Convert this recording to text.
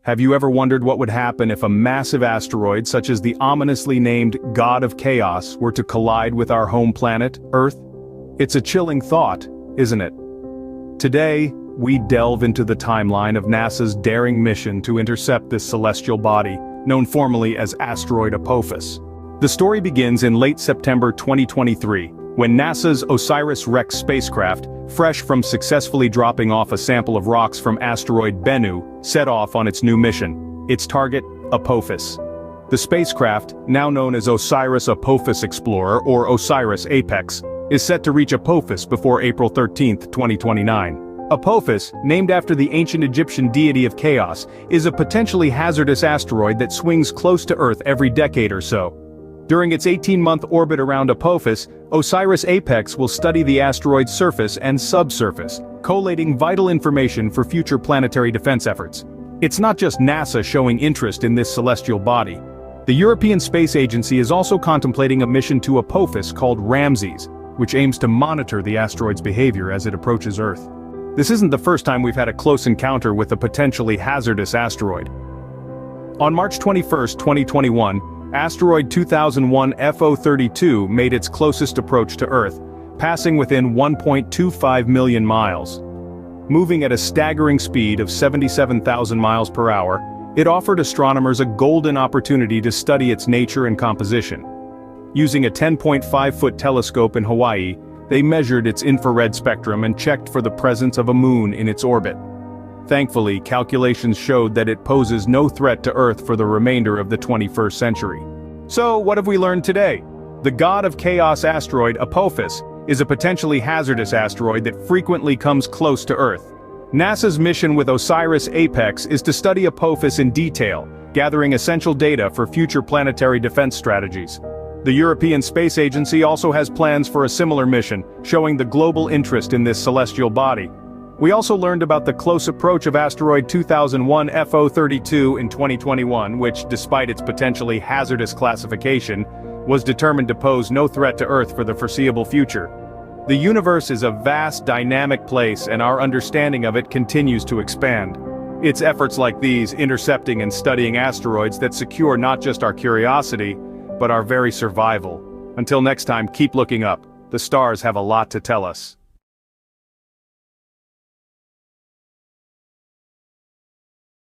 Have you ever wondered what would happen if a massive asteroid such as the ominously named God of Chaos were to collide with our home planet, Earth? It's a chilling thought, isn't it? Today, we delve into the timeline of NASA's daring mission to intercept this celestial body, known formally as Asteroid Apophis. The story begins in late September 2023, when NASA's Osiris-Rex spacecraft, fresh from successfully dropping off a sample of rocks from asteroid Bennu, set off on its new mission. Its target, Apophis. The spacecraft, now known as Osiris-Apophis Explorer or Osiris-Apex, is set to reach Apophis before April 13, 2029. Apophis, named after the ancient Egyptian deity of chaos, is a potentially hazardous asteroid that swings close to Earth every decade or so. During its 18-month orbit around Apophis, Osiris-Apex will study the asteroid's surface and subsurface, collating vital information for future planetary defense efforts. It's not just NASA showing interest in this celestial body. The European Space Agency is also contemplating a mission to Apophis called Ramses, which aims to monitor the asteroid's behavior as it approaches Earth. This isn't the first time we've had a close encounter with a potentially hazardous asteroid. On March 21, 2021, asteroid 2001 FO32 made its closest approach to Earth, passing within 1.25 million miles. Moving at a staggering speed of 77,000 miles per hour, it offered astronomers a golden opportunity to study its nature and composition. Using a 10.5-foot telescope in Hawaii, they measured its infrared spectrum and checked for the presence of a moon in its orbit. Thankfully, calculations showed that it poses no threat to Earth for the remainder of the 21st century. So, what have we learned today? The God of Chaos asteroid Apophis is a potentially hazardous asteroid that frequently comes close to Earth. NASA's mission with Osiris-Apex is to study Apophis in detail, gathering essential data for future planetary defense strategies. The European Space Agency also has plans for a similar mission, showing the global interest in this celestial body. We also learned about the close approach of asteroid 2001 FO32 in 2021, which, despite its potentially hazardous classification, was determined to pose no threat to Earth for the foreseeable future. The universe is a vast, dynamic place, and our understanding of it continues to expand. It's efforts like these, intercepting and studying asteroids, that secure not just our curiosity, but our very survival. Until next time, keep looking up. The stars have a lot to tell us.